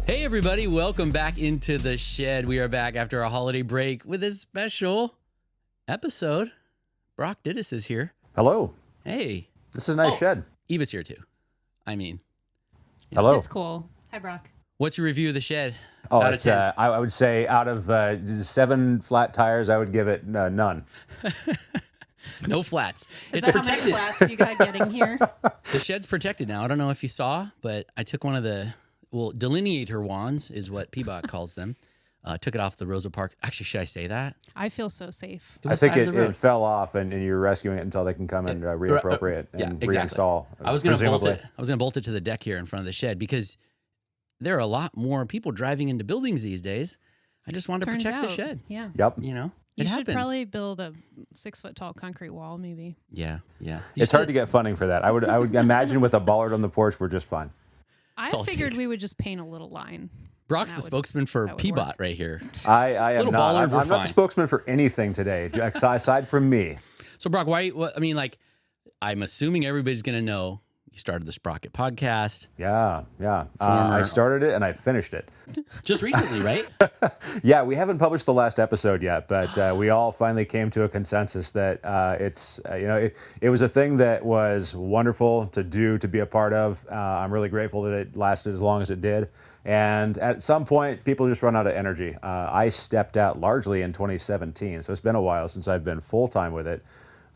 Hey everybody, welcome back into the shed. We are back after a holiday break with a special episode. Brock Dittus is here. Hello. Hey. This is a nice shed. Eva's here too. Hello. It's cool. Hi, Brock. What's your review of the shed? Oh, Out of it's 10? I would say out of 7 flat tires, I would give it none. No flats. Is It's that how many protected. flats you got getting here? The shed's protected now. I don't know if you saw, but I took one of the, delineator wands is what Peabot calls them. Took it off the Rosa Park. Actually, should I say that? I feel so safe. It I was think side of the road. it fell off, and you're rescuing it until they can come and reappropriate and reinstall. I was going to bolt presumably. it. I was going to bolt it to the deck here in front of the shed because there are a lot more people driving into buildings these days. I just wanted Turns to protect out, the shed. Yeah. Yep. You know, You it should happens. probably build a 6-foot-tall concrete wall, maybe. Yeah. It's hard to get funding for that. I would imagine with a bollard on the porch, we're just fine. I all it figured takes. we would just paint a little line. Brock's the That would- spokesman for that would Peabot work. right here. I am Little not. bollard, we're I'm not fine. the spokesman for anything today, aside from me. So Brock, why? I'm assuming everybody's going to know you started the Sprocket Podcast Yeah. Former- I started it and I finished it. just recently, right? Yeah, we haven't published the last episode yet, but we all finally came to a consensus that it was a thing that was wonderful to do, to be a part of. I'm really grateful that it lasted as long as it did. And at some point, people just run out of energy. I stepped out largely in 2017, so it's been a while since I've been full-time with it.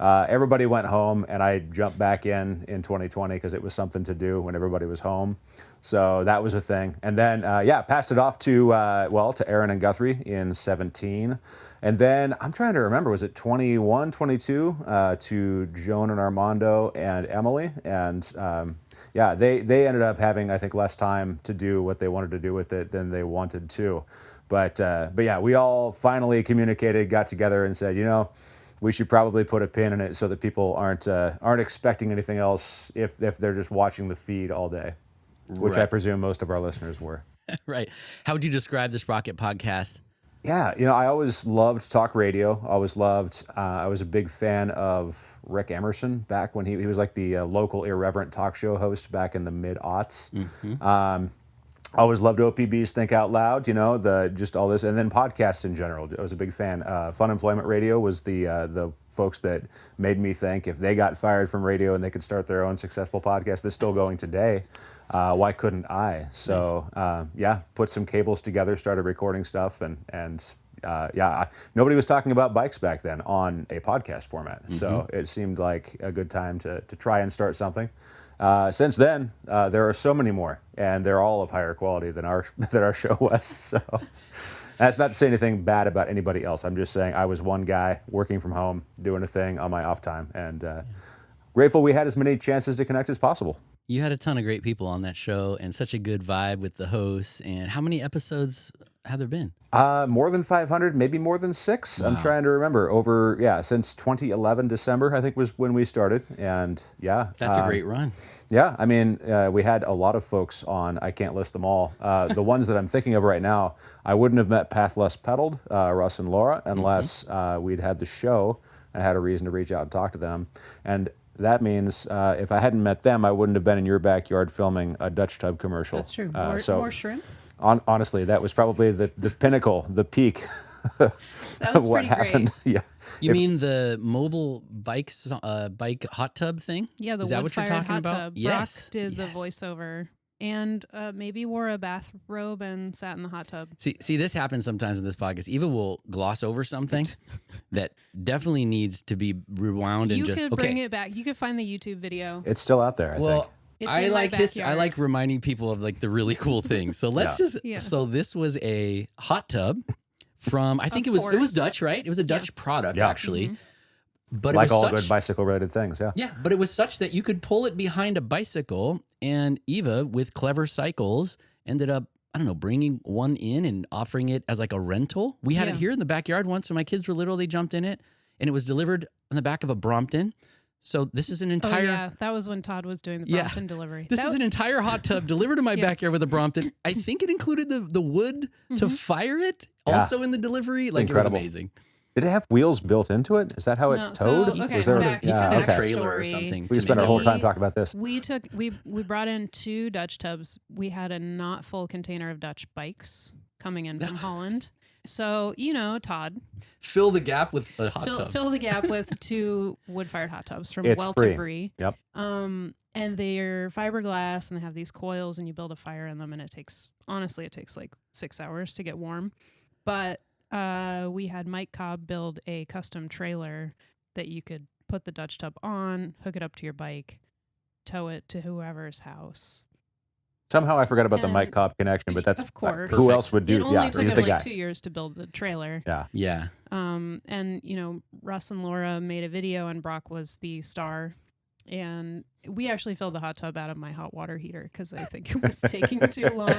Everybody went home, and I jumped back in 2020 because it was something to do when everybody was home. So that was a thing. And then, passed it off to Aaron and Guthrie in 17. And then I'm trying to remember, was it 21, 22 to Joan and Armando and Emily? And they ended up having, I think, less time to do what they wanted to do with it than they wanted to. But yeah, we all finally communicated, got together and said, we should probably put a pin in it so that people aren't expecting anything else if they're just watching the feed all day, which I Right. presume most of our listeners were. Right. How would you describe the Sprocket Podcast? Yeah, I always loved talk radio. I was a big fan of Rick Emerson back when he was like the local irreverent talk show host back in the mid-aughts. Mm-hmm. I always loved OPB's Think Out Loud, just all this, and then podcasts in general. I was a big fan. Fun Employment Radio was the folks that made me think if they got fired from radio and they could start their own successful podcast that's still going today, why couldn't I? So put some cables together, started recording stuff, and nobody was talking about bikes back then on a podcast format. Mm-hmm. So it seemed like a good time to try and start something. Since then, there are so many more, and they're all of higher quality than our show was. So that's not to say anything bad about anybody else. I'm just saying I was one guy working from home, doing a thing on my off time, and grateful we had as many chances to connect as possible. You had a ton of great people on that show and such a good vibe with the hosts. And how many episodes have there been? More than 500, maybe more than 6. Wow. I'm trying to remember. Since 2011 December, I think was when we started, and That's a great run. Yeah, I mean, we had a lot of folks on. I can't list them all. The ones that I'm thinking of right now, I wouldn't have met Path Less Pedaled, Russ and Laura, unless we'd had the show and had a reason to reach out and talk to them. And that means if I hadn't met them, I wouldn't have been in your backyard filming a Dutch Tub commercial. That's true. So more shrimp. honestly, that was probably the pinnacle, the peak That was of what pretty happened. great. Yeah. You mean the mobile bike hot tub thing? Yeah, the Is that what you're wood-fired talking hot about? tub. Yes. Brock did the Yes. voiceover and maybe wore a bathrobe and sat in the hot tub. See, this happens sometimes in this podcast. Eva will gloss over something that definitely needs to be rewound and You just could okay. bring it back. You could find the YouTube video. It's still out there, I think. It's I in my like I backyard. like reminding people of like the really cool things. So let's Yeah. So this was a hot tub from I think Of it was course. Dutch, right? It was a Dutch product Yeah. actually. Mm-hmm. But Like it was all such, good bicycle-related things, yeah. yeah, but it was such that you could pull it behind a bicycle, and Eva, with clever cycles, ended up, I don't know, bringing one in and offering it as like a rental. We had it Yeah. here in the backyard once when my kids were little. They jumped in it, and it was delivered on the back of a Brompton. So this is an entire... Oh, yeah. That was when Todd was doing the Yeah. Brompton delivery. This is an entire hot tub delivered to my Yeah. backyard with a Brompton. I think it included the wood to fire it Yeah. also in the delivery. Like Incredible. It was amazing. Did it have wheels built into it? Is that how it No, towed? so, okay, Was there back- He found okay. a trailer or backstory. something. We to spent make our whole it time work. talking about this. We brought in 2 Dutch tubs. We had a not full container of Dutch bikes coming in from Holland. So, Todd, Fill the gap with a hot tub. fill the gap with 2 wood-fired hot tubs from It's Welton free. Bree. Yep. And they're fiberglass, and they have these coils, and you build a fire in them, and it takes like 6 hours to get warm. But we had Mike Cobb build a custom trailer that you could put the Dutch tub on, hook it up to your bike, tow it to whoever's house. Somehow I forgot about the And- Mike Cobb connection, but that's Of course. who else would do? It only Yeah, took he's him the like guy. 2 years to build the trailer. Yeah. Yeah. And Russ and Laura made a video, and Brock was the star. And we actually filled the hot tub out of my hot water heater because I think it was taking too long.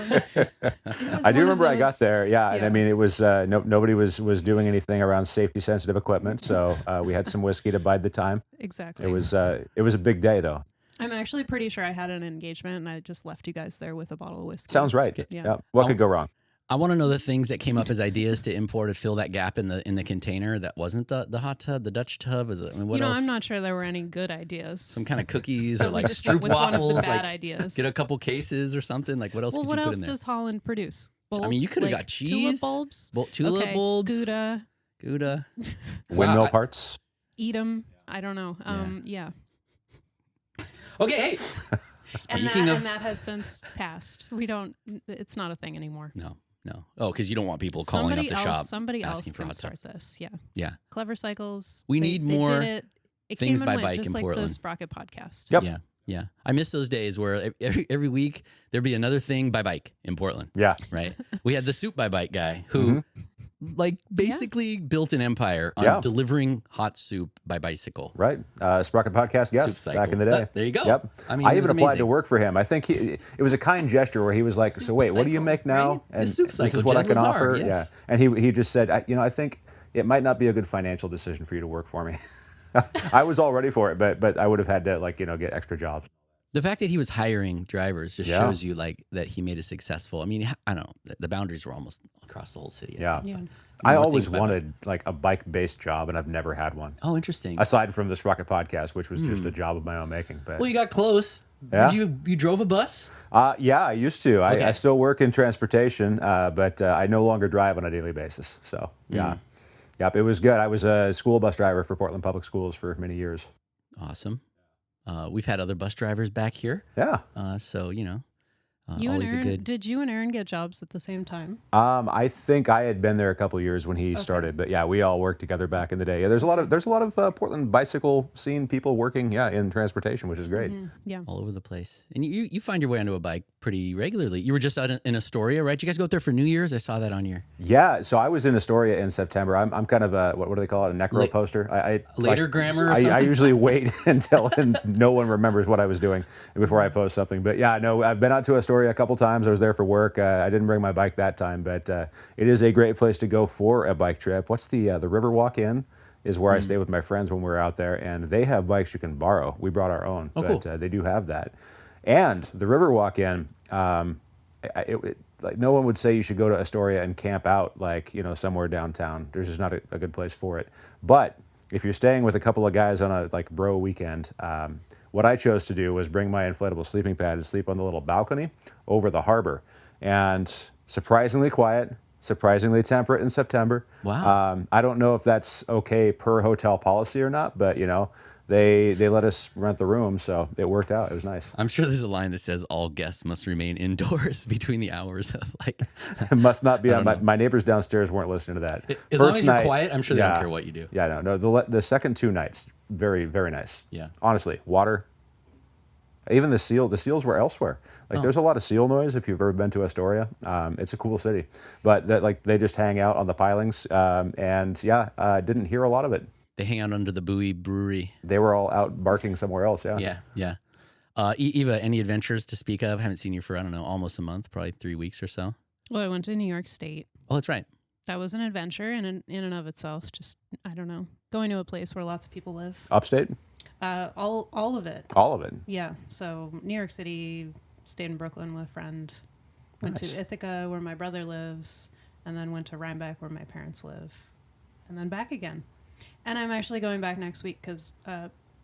I do remember I got there. Yeah, and I Yeah. mean it was nobody was doing anything around safety sensitive equipment, so we had some whiskey to bide the time. Exactly. It was a big day though. I'm actually pretty sure I had an engagement, and I just left you guys there with a bottle of whiskey. Sounds right. Yeah. Yep. What could go wrong? I want to know the things that came up as ideas to import to fill that gap in the container that wasn't the hot tub, the Dutch tub. What else? I'm not sure there were any good ideas. Some kind of cookies So or we like just went stroop with one of the waffles. bad Like ideas. get a couple cases or something. Like what else Well, could what you put else in there? does Holland produce? I mean, you Bulbs? could have Like got cheese, tulip bulbs. tulip Okay, bulbs, Gouda. Gouda. Windmill Wow, parts. Eat them. I don't know. Yeah. Okay, hey. And Speaking that, of that has since passed. It's not a thing anymore. no. Oh, because you don't want people calling up the shop. Somebody else asking for can hot start tubs. this. Yeah. Yeah. Clever Cycles. We they- need they more did it. It things came by and went, bike just in like Portland. the Sprocket Podcast. Yep. Yeah. I miss those days where every week there'd be another thing by bike in Portland. Yeah. Right. We had the soup by bike guy who like basically built an empire on Yeah. delivering hot soup by bicycle. Right. Sprocket Podcast Soup guest cycle. back in the day. There you go. Yep. I mean, I it even was applied to amazing. work for him. I think it was a kind gesture where he was like, Soup "So wait, what do you cycle, make now?" right? And soup this cycle, is what I Jed can Lazar, offer. yes. Yeah. And he just said, I think it might not be a good financial decision for you to work for me. I was all ready for it, but I would have had to get extra jobs. The fact that he was hiring drivers just Yeah. shows you like that he made it successful. I mean, I don't know. The boundaries were almost across the whole city. I Yeah. think. Yeah. I More always things by wanted like a bike-based job, and I've never had one. Oh, interesting. Aside from the Sprocket Podcast, which was just a job of my own making. But Well, you got close. Yeah. Did you drove a bus? yeah, I used to. Okay. I still work in transportation, but I no longer drive on a daily basis. So yeah, yep, it was good. I was a school bus driver for Portland Public Schools for many years. Awesome. We've had other bus drivers back here. Yeah. So, You and always Aaron, a good. did you and Aaron get jobs at the same time? I think I had been there a couple years when he started, but yeah, we all worked together back in the day. Yeah, there's a lot of Portland bicycle scene people working in transportation, which is great. Yeah. All over the place. And you find your way onto a bike pretty regularly. You were just out in Astoria, right? You guys go out there for New Year's? I saw that on your... Yeah, so I was in Astoria in September. I'm kind of a, what do they call it, a necro poster? Later grammar or I something? usually wait until no one remembers what I was doing before I post something. But yeah, no, I've been out to Astoria a couple times. I was there for work. I didn't bring my bike that time, but it is a great place to go for a bike trip. What's the Riverwalk Inn is where I stay with my friends when we're out there, and they have bikes you can borrow. We brought our own, but cool. they do have that. And the Riverwalk Inn, like no one would say you should go to Astoria and camp out somewhere downtown. There's just not a good place for it. But if you're staying with a couple of guys on a bro weekend, what I chose to do was bring my inflatable sleeping pad and sleep on the little balcony over the harbor. And surprisingly quiet, surprisingly temperate in September. Wow. I don't know if that's okay per hotel policy or not, but they let us rent the room, so it worked out. It was nice. I'm sure there's a line that says all guests must remain indoors between the hours of It must not be on. My neighbors downstairs weren't listening to that. As long as you're quiet, I'm sure they don't care what you do. Yeah, no. The second 2 nights, very, very nice. Yeah. Honestly, water. Even the seals were elsewhere. There's a lot of seal noise if you've ever been to Astoria. It's a cool city, but they just hang out on the pilings, didn't hear a lot of it. They hang out under the Bowie Brewery. They were all out barking somewhere else. Yeah. Yeah. Eva, any adventures to speak of? Haven't seen you for, I don't know, almost a month, probably 3 weeks or so. Well, I went to New York State. Oh, that's right. That was an adventure in and of itself. Just, I don't know, going to a place where lots of people live. Upstate. All of it. All of it. Yeah. So New York City, stayed in Brooklyn with a friend, went Nice. to Ithaca where my brother lives, and then went to Rhinebeck where my parents live. and then back again. And I'm actually going back next week because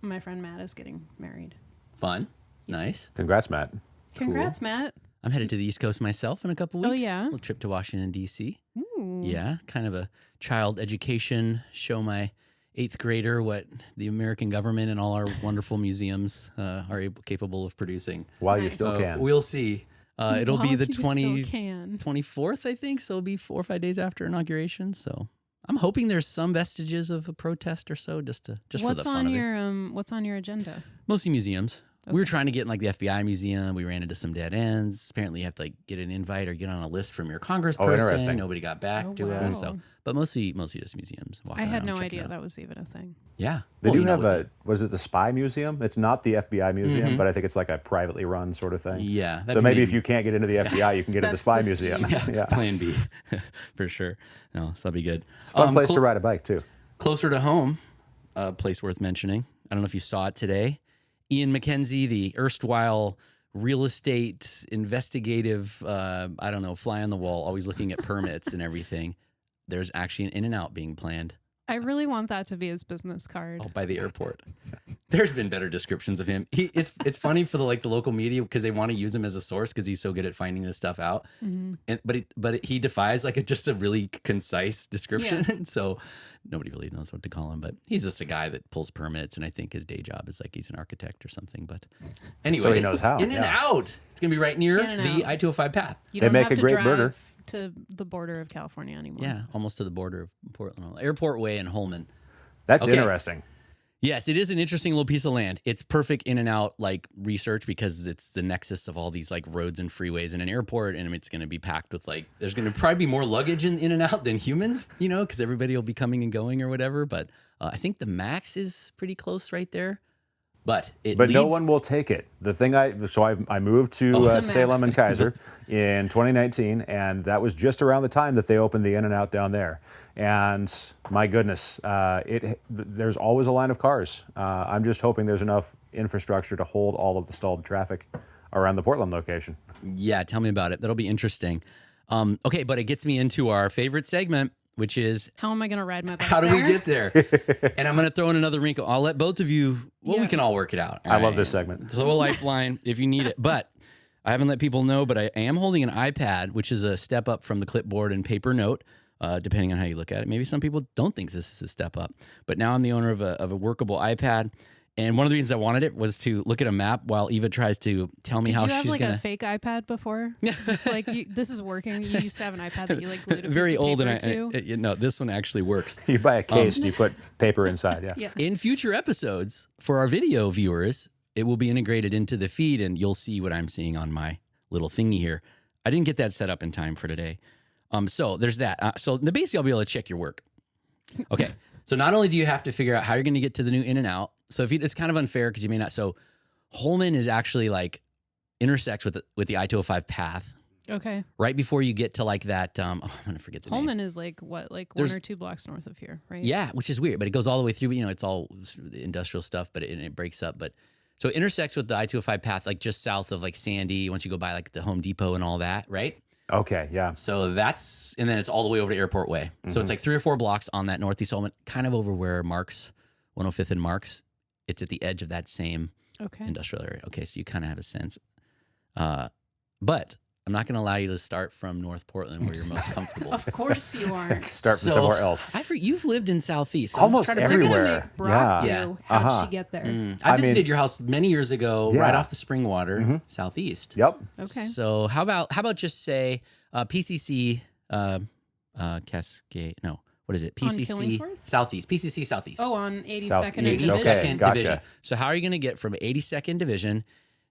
my friend Matt is getting married. Fun. Nice. Congrats, Matt. Congrats, Matt. I'm headed to the East Coast myself in a couple weeks. Oh, yeah? A little trip to Washington, D.C. Ooh. Yeah, kind of a child education, show my 8th grader what the American government and all our wonderful museums are capable of producing. While you Nice. still can. We'll see. It'll be While the you still 24th, I think, so it'll be 4 or 5 days after inauguration. So I'm hoping there's some vestiges of a protest or so just for the fun of it. What's on your agenda? Mostly museums. We were Okay. trying to get in like the FBI museum. We ran into some dead ends. Apparently, you have to like get an invite or get on a list from your congressperson. interesting. Nobody got back Oh, to wow. us. So, but mostly just museums. I walking had around, no checking idea it out. that was even a thing. Yeah, They Well, do you know, have with was it the Spy Museum? It's not the FBI museum, but I think it's like a privately run sort of thing. Yeah. that'd So be maybe if you can't get into the FBI, you can get into the That's Spy the Museum. scheme. Yeah. Plan B for sure. No, so that'll be good. Fun place to ride a bike too. Closer to home, a place worth mentioning. I don't know if you saw it today. Ian McKenzie, the erstwhile real estate investigative, fly on the wall, always looking at permits and everything. There's actually an In-N-Out being planned. I really want that to be his business card. Oh, by the airport. There's been better descriptions of him. It's funny for the local media because they want to use him as a source because he's so good at finding this stuff out. Mm-hmm. And but he defies just a really concise description. Yeah. And so nobody really knows what to call him. But he's just a guy that pulls permits, and I think his day job is he's an architect or something. But anyway, So he knows how, In and yeah. out. It's gonna be right near In and the out. I-205 path. You They don't make have a to great drive burger. to the border of California anymore. Yeah, almost to the border of Portland, Airport Way and Holman. That's Okay. interesting. Yes, it is an interesting little piece of land. It's perfect in and out research because it's the nexus of all these roads and freeways and an airport, and it's going to be packed with there's going to probably be more luggage in and out than humans, because everybody will be coming and going or whatever. But I think the max is pretty close right there. But No one will take it. The thing I moved to the Salem and maps. Kaiser in 2019, and that was just around the time that they opened the In-N-Out down there. And my goodness, there's always a line of cars. I'm just hoping there's enough infrastructure to hold all of the stalled traffic around the Portland location. Yeah, tell me about it. That'll be interesting. Okay, but it gets me into our favorite segment, which is How am I going to ride my bike? how do we there? get there? And I'm going to throw in another wrinkle. I'll let both of you, we Yeah. can all work it out. I love All right? this segment. So a lifeline if you need it. But I haven't let people know, but I am holding an iPad, which is a step up from the clipboard and paper note, depending on how you look at it. Maybe some people don't think this is a step up. But now I'm the owner of a workable iPad. And one of the reasons I wanted it was to look at a map while Eva tries to tell me Did how you have she's going a to... fake iPad before? this is working. You used to have an iPad that you glued a piece Very of old, paper and to. no, this one actually works. You buy a case and you put paper inside. Yeah. Yeah. In future episodes, for our video viewers, it will be integrated into the feed, and you'll see what I'm seeing on my little thingy here. I didn't get that set up in time for today. So there's that. So basically, I'll be able to check your work. Okay. So not only do you have to figure out how you're going to get to the new In-N-Out. So it's kind of unfair because you may not. So Holman is actually intersects with the I-205 path Okay. right before you get to that. I'm going to forget the name. Holman is one There's- or two blocks north of here, right? Yeah, which is weird, but it goes all the way through. It's all industrial stuff, but it breaks up. But so it intersects with the I-205 path, just south of Sandy. Once you go by the Home Depot and all that, right? Okay. Yeah. So and then it's all the way over to Airport Way. So it's 3 or 4 blocks on that northeast Holman, kind of over where Marks, 105th and Marks. It's at the edge of that same Okay. industrial area. Okay, so you kind of have a sense. But I'm not going to allow you to start from North Portland where you're most comfortable. Of course you aren't. Start from So, somewhere else. You've lived in Southeast. So Almost let's try to We're everywhere. gonna make Brock Yeah. do. Yeah. How'd she get there? I I mean- visited your house many years ago, Yeah. right off the Springwater, Southeast. Yep. Okay. So how about just say PCC Cascade? No, what is it? PCC Killingsworth? Southeast. PCC Southeast. Oh, on 82nd Southeast. and Okay, 82nd Division. gotcha. Division. So how are you going to get from 82nd Division?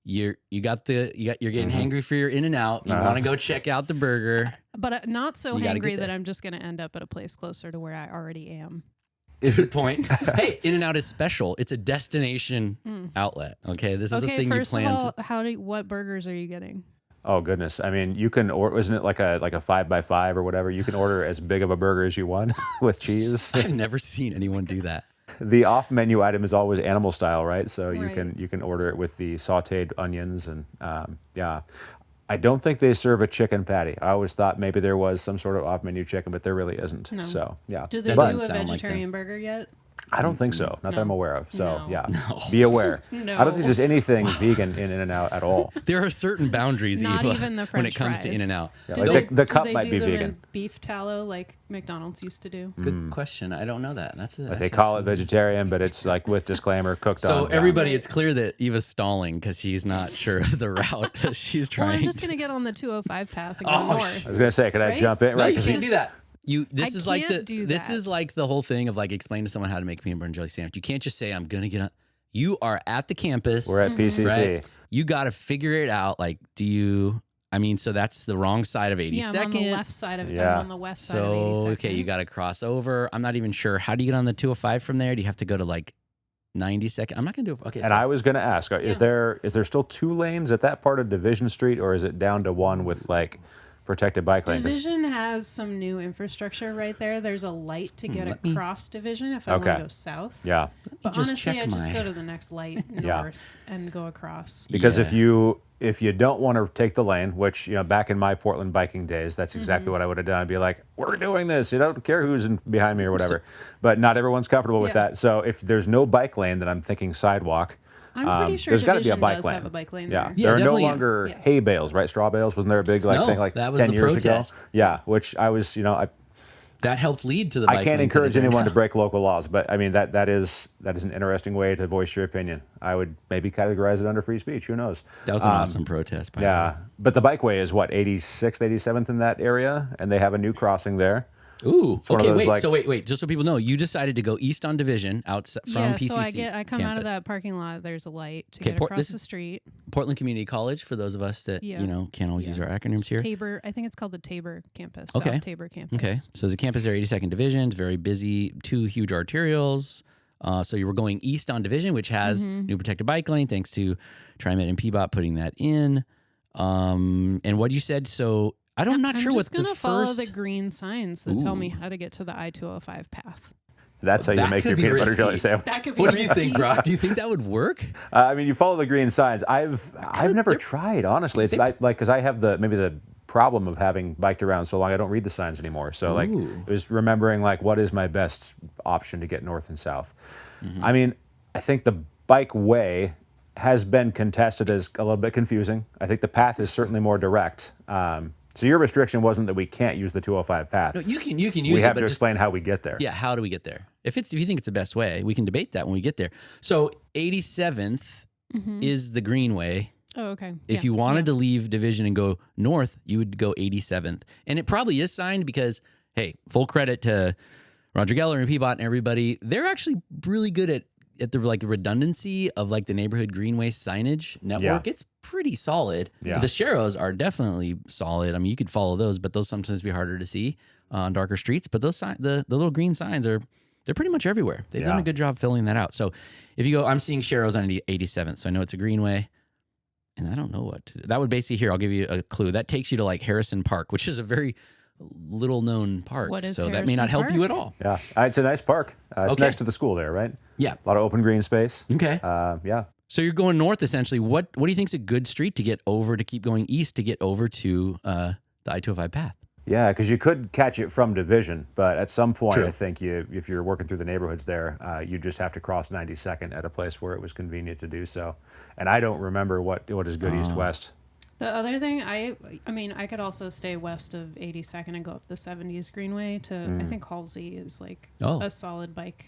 You're getting hangry for your In-N-Out. You want to go check out the burger. But not so You gotta get hangry that there. I'm just going to end up at a place closer to where I already am. Good point. Hey, In-N-Out is special. It's a destination outlet. Okay, this is a Okay, thing you first of plan all, to. what burgers are you getting? Oh goodness! I mean, you can order. Isn't it like a 5x5 or whatever? You can order as big of a burger as you want with cheese. I've never seen anyone do that. The off-menu item is always animal style, right? So Right. you can order it with the sautéed onions and yeah. I don't think they serve a chicken patty. I always thought maybe there was some sort of off-menu chicken, but there really isn't. No. So, yeah. Do they That do doesn't a sound like vegetarian burger yet? I don't think so. Not that I'm No. aware of. So, No. yeah. No. Be aware. No. I don't think there's anything vegan in In-N-Out at all. There are certain boundaries, Not Eva, even the when it French comes to fries. In-N-Out. Yeah, Do like they, the do cup they might do be them vegan. in beef tallow like McDonald's used to do? Good question. I don't know that. That's Like they call it vegetarian, but it's like with disclaimer, cooked on. So everybody, Right. it's clear that Eva's stalling because she's not sure of the route. She's Well, trying. I'm just to- going to get on the 205 path and go Oh, north. I was gonna say, could I Right? jump in? No, Right? you 'cause can't it's- do that. This I is like can't do this that. is like the whole thing of like explaining to someone how to make a peanut butter and jelly sandwich. You can't just say I'm gonna get on. You are at the campus. We're at PCC. right? You got to figure it out. Like, do you? I mean, so that's the wrong side of 82nd. Yeah, I'm on the left side of it. Yeah. I'm on the west side of So 82nd. okay, you got to cross over. I'm not even sure. How do you get on the 205 from there? Do you have to go to like 92nd? I'm not gonna do it. Okay. And so, I was gonna ask, is there still 2 lanes at that part of Division Street, or is it down to 1 with like protected bike lane? 'Cause- Division has some new infrastructure right there. There's a light to get let me- across Division if I want Okay. to go south. Yeah, But just honestly, check I just my- go to the next light Yeah. north and go across. because Yeah. if you don't want to take the lane, which back in my Portland biking days, that's Mm-hmm. exactly what I would have done. I'd be like, we're doing this. You don't care who's behind me or whatever. But not everyone's comfortable with Yeah. that. So if there's no bike lane, then I'm thinking sidewalk. I'm pretty sure there's got to be a Division bike does lane. have a bike lane Yeah, there. Yeah, there are no definitely. longer Yeah. hay bales, right? Straw bales. Wasn't there a big No, thing like that was 10 the years protest. ago? Yeah, which I was, that helped lead to the. I bike can't lanes that encourage are there anyone now. to break local laws, but I mean that is an interesting way to voice your opinion. I would maybe categorize it under free speech. Who knows? That was an awesome protest. By the way. Yeah, but the bikeway is what 86th, 87th in that area, and they have a new crossing there. Ooh. one of Okay. those, Wait. like- So wait. Just so people know, you decided to go east on Division out from Yeah, PCC. so I come out of campus. that parking lot. There's a light to Okay, get Port- across this the is- street. Portland Community College for those of us that Yeah. can't always use our acronyms here. Tabor. I think it's called the Tabor campus. Okay. South Tabor campus. Okay, so there's a campus there, 82nd Division. It's very busy, 2 huge arterials. So you were going east on Division, which has new protected bike lane, thanks to TriMet and PBOT putting that in. And what you said, so I'm not sure what just gonna the follow first. the green signs that tell me Ooh. how to get to the I-205 path. That's how you That make could your be peanut butter risky. jelly sandwich. That could be What do you risky. think, Brock? Do you think that would work? I mean, you follow the green signs. I've never tried, honestly. It's because I have maybe the problem of having biked around so long. I don't read the signs anymore. So like, Ooh. it was remembering like what is my best option to get north and south. Mm-hmm. I mean, I think the bike way has been contested as a little bit confusing. I think the path is certainly more direct. So your restriction wasn't that we can't use the 205 path. No, you can use we it, have but to just explain how we get there. yeah, how do we get there? If you think it's the best way, we can debate that when we get there. So 87th is the Greenway. Oh, okay. If you wanted to leave Division and go north, you would go 87th. And it probably is signed because, hey, full credit to Roger Geller and Peabot and everybody. They're actually really good at the like redundancy of like the neighborhood greenway signage network. Yeah. It's pretty solid. Yeah. The Sharrows are definitely solid. I mean, you could follow those, but those sometimes be harder to see on darker streets. But those the little green signs they're pretty much everywhere. They've done Yeah. a good job filling that out. So if you go, I'm seeing Sharrows on 87th, so I know it's a greenway. And I don't know what to do. That would basically, here, I'll give you a clue. That takes you to like Harrison Park, which is a very little known park. What is so that may not Harrison help you Park? at all. Yeah, it's a nice park. It's Okay. next to the school there, right? Yeah. A lot of open green space. Okay. Yeah. So you're going north essentially. What do you think is a good street to get over to keep going east to get over to the I-205 path? Yeah, because you could catch it from Division, but at some point, True. I think if you're working through the neighborhoods there, you just have to cross 92nd at a place where it was convenient to do so. And I don't remember what is good east-west. The other thing, I mean, I could also stay west of 82nd and go up the 70s Greenway to, I think Halsey is like Oh. a solid bike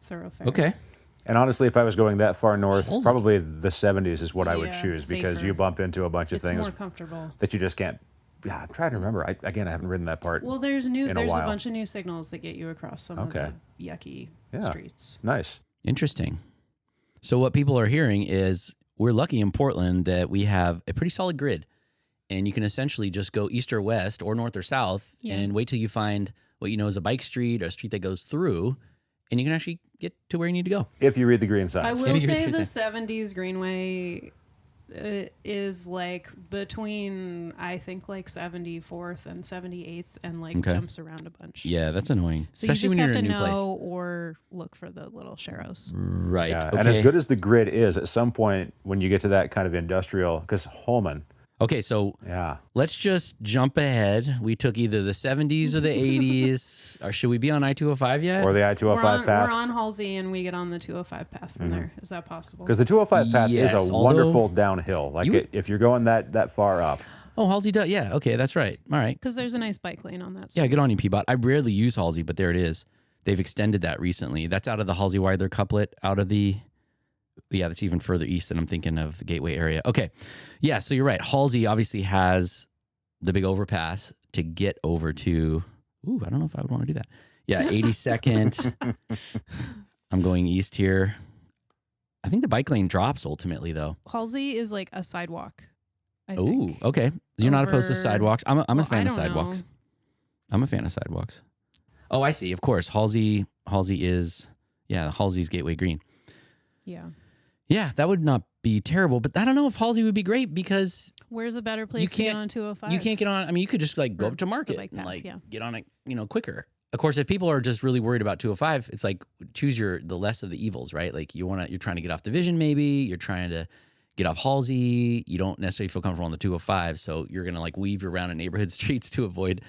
thoroughfare. Okay. And honestly, if I was going that far north, Halsey. probably the 70s is what I would Yeah, choose because safer. you bump into a bunch of It's things more comfortable. that you just can't. Yeah, I'm trying to remember. I haven't ridden that part. Well, there's in a a while. bunch of new signals that get you across some Okay. of the yucky Yeah. streets. Nice. Interesting. So what people are hearing is we're lucky in Portland that we have a pretty solid grid. And you can essentially just go east or west or north or south Yeah. and wait till you find what you know is a bike street or a street that goes through, and you can actually get to where you need to go. If you read the green I signs. will Maybe give it say to the me. 70s Greenway is like between, I think, like 74th and 78th and like Okay. jumps around a bunch. Yeah, that's annoying, So you especially just when have you're to in a new know place. or look for the little Sharrows. Right. Yeah, Okay. and as good as the grid is, at some point when you get to that kind of industrial, because Holman, Okay, so let's just jump ahead. We took either the 70s or the 80s. Or should we be on I-205 yet? Or the I-205 path? We're on Halsey, and we get on the 205 path from there. Is that possible? Because the 205 path Yes, is a wonderful downhill. Like if you're going that far up. Oh, Halsey does. Yeah, okay, that's right. All right. Because there's a nice bike lane on that. Yeah, good on you, Peabot. I rarely use Halsey, but there it is. They've extended that recently. That's out of the Halsey-Weidler couplet, out of the... Yeah, that's even further east than I'm thinking of the Gateway area. Okay. Yeah, so you're right. Halsey obviously has the big overpass to get over to... Ooh, I don't know if I would want to do that. Yeah, 82nd. I'm going east here. I think the bike lane drops ultimately, though. Halsey is like a sidewalk, I Oh, think. okay. You're not opposed to sidewalks. I'm a fan of I don't sidewalks. know. I'm a fan of sidewalks. Oh, I see. Of course. Halsey is... Yeah, Halsey's Gateway Green. Yeah. Yeah, that would not be terrible, but I don't know if Halsey would be great because Where's a better place to get on 205? you can't get on. I mean, you could just like go Or up to Market bike and path, like yeah. get on it, quicker. Of course, if people are just really worried about 205, it's like choose the less of the evils, right? Like you're trying to get off Division, maybe you're trying to get off Halsey. You don't necessarily feel comfortable on the 205, so you're gonna like weave around in neighborhood streets to avoid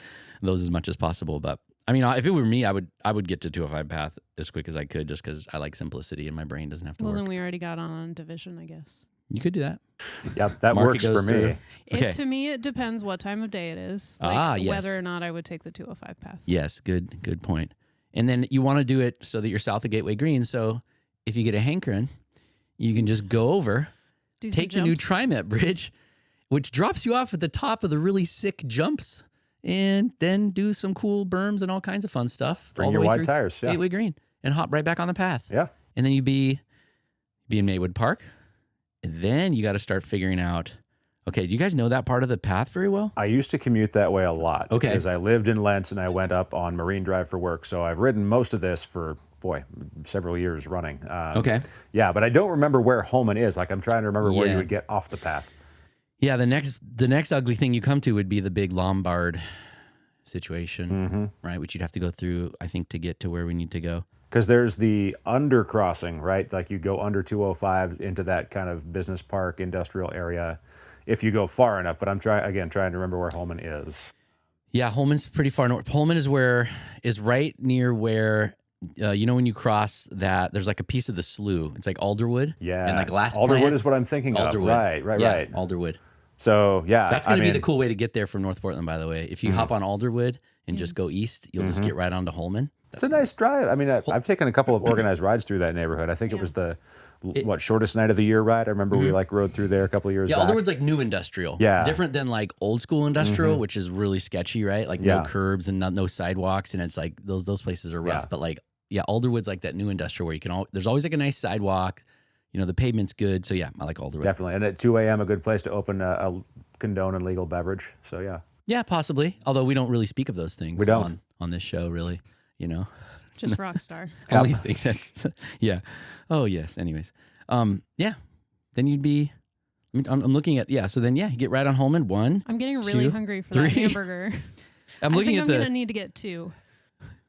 those as much as possible. But I mean, if it were me, I would get to 205 path as quick as I could, just because I like simplicity and my brain doesn't have to Well, work. then we already got on Division, I guess. You could do that. Yep, that Market works for goes me. through. Okay. To me, it depends what time of day it is. Yes. Whether or not I would take the 205 path. Yes, good point. And then you want to do it so that you're south of Gateway Green. So if you get a hankering, you can just go over, Do some take the new jumps. TriMet bridge, which drops you off at the top of the really sick jumps, and then do some cool berms and all kinds of fun stuff. Bring all the your way wide through tires, yeah. Gateway Green, and hop right back on the path. Yeah. And then you'd be in Maywood Park. And then you got to start figuring out, okay, do you guys know that part of the path very well? I used to commute that way a lot. Okay. Because I lived in Lentz and I went up on Marine Drive for work. So I've ridden most of this for, several years running. Okay. Yeah, but I don't remember where Holman is. Like I'm trying to remember where you would get off the path. Yeah, the next ugly thing you come to would be the big Lombard situation, right? Which you'd have to go through, I think, to get to where we need to go. Because there's the undercrossing, right? Like you go under 205 into that kind of business park, industrial area, if you go far enough. But I'm trying to remember where Holman is. Yeah, Holman's pretty far north. Holman is right near where, when you cross that, there's like a piece of the slough. It's like Alderwood. Yeah. And like Glass Alderwood Plant. is what I'm thinking Alderwood. of. Right. Yeah, Alderwood. So, yeah. That's going to be the cool way to get there from North Portland, by the way. If you hop on Alderwood and just go east, you'll just get right onto Holman. It's a nice drive. I mean, I've taken a couple of organized rides through that neighborhood. I think it was the shortest night of the year ride. I remember we rode through there a couple of years back. Yeah, Alderwood's like new industrial. Yeah. Different than like old school industrial, which is really sketchy, right? Like no curbs and no sidewalks, and it's like those places are rough. Yeah. But like, Alderwood's like that new industrial where you can there's always like a nice sidewalk. The pavement's good. So yeah, I like Alderwood. Definitely. And at 2 a.m., a good place to open a condone and legal beverage. So yeah. Yeah, possibly. Although we don't really speak of those things We don't. on this show, really. Just Rockstar. Only thing that's yeah. Oh yes. Anyways, yeah. Then you'd be. I'm looking at So then you get right on Holman. 1. I'm getting really 2, hungry for 3. that hamburger. I'm looking I at think I'm gonna need to get 2,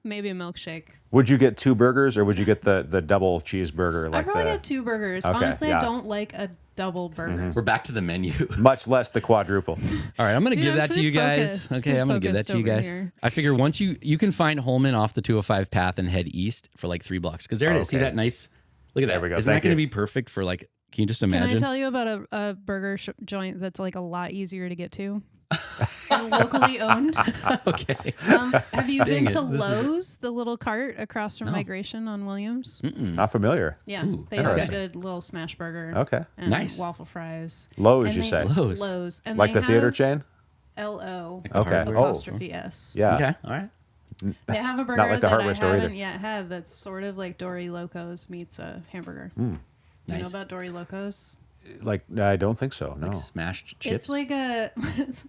maybe a milkshake. Would you get 2 burgers or would you get the double cheeseburger? I'd probably get 2 burgers. Okay, Honestly, yeah. I don't like a double burger. We're back to the menu. Much less the quadruple. All right, I'm going to Dude, give I'm that to you food guys. focused. Okay, Food I'm going to give that focused to you over guys. here. I figure once you can find Holman off the 205 path and head east for like 3 blocks. Because there it is. See Okay. that nice? Look at that. There we go. Isn't that Thank going to you. be perfect for like? Can you just Can imagine? I tell you about a burger joint that's like a lot easier to get to? And locally owned. Okay. Have you Dang been it. to This is- Lowe's, the little cart across from No. Migration on Williams? Not familiar. Yeah, Ooh, they have a interesting. good little smash burger. Okay. And Nice. waffle fries. Lowe's, And you they- say? Lowe's. Lowe's. And Like they the theater have chain? LO. the Okay. hardware. Apostrophe S. Yeah. Okay. All right. They have a burger like the that hardware I store either. haven't yet had that's sort of like Dory Locos meets a hamburger. You Nice. know about Dory Locos? Like, I don't think so. No. Like smashed chips. It's like a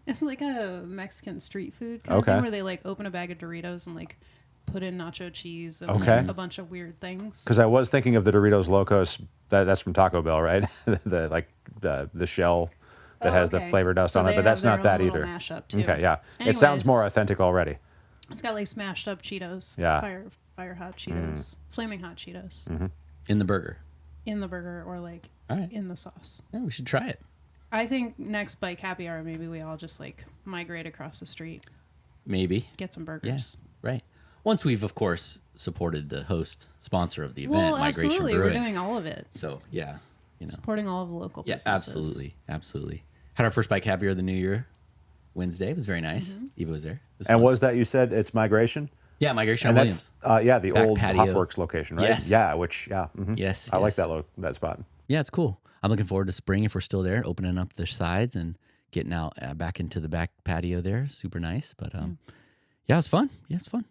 it's like a Mexican street food kind of Okay. thing where they like open a bag of Doritos and like put in nacho cheese and Okay. like, a bunch of weird things. Because I was thinking of the Doritos Locos. That's from Taco Bell, right? the shell that has the okay. flavor dust So on it, they but that's have not their that own little either. mashup, too. Okay, yeah. It sounds Anyways. more authentic already. It's got like smashed up Cheetos. Yeah. Fire hot Cheetos. Flaming hot Cheetos. in the burger. In the burger or like All right. in the sauce. Yeah, we should try it. I think next bike happy hour, maybe we all just like migrate across the street, Maybe. get some Yeah. burgers. Right. Once we've, of course, supported the host sponsor of the event, Well, Migration absolutely. Brewing. We're doing all of it. So, yeah. Supporting all of the local Yeah, businesses. absolutely. Had our first bike happy hour of the new year Wednesday. It was very nice. Eva was there. It was And fun. was that, you said it's Migration? Yeah, Migration And on that's Williams. the Back old patio. Hopworks location, right? Yes. Yeah, which mhm. Yes, I like yes. that spot. Yeah, it's cool. I'm looking forward to spring if we're still there, opening up the sides and getting out back into the back patio there. Super nice. But yeah, it was fun. Yeah, it's fun.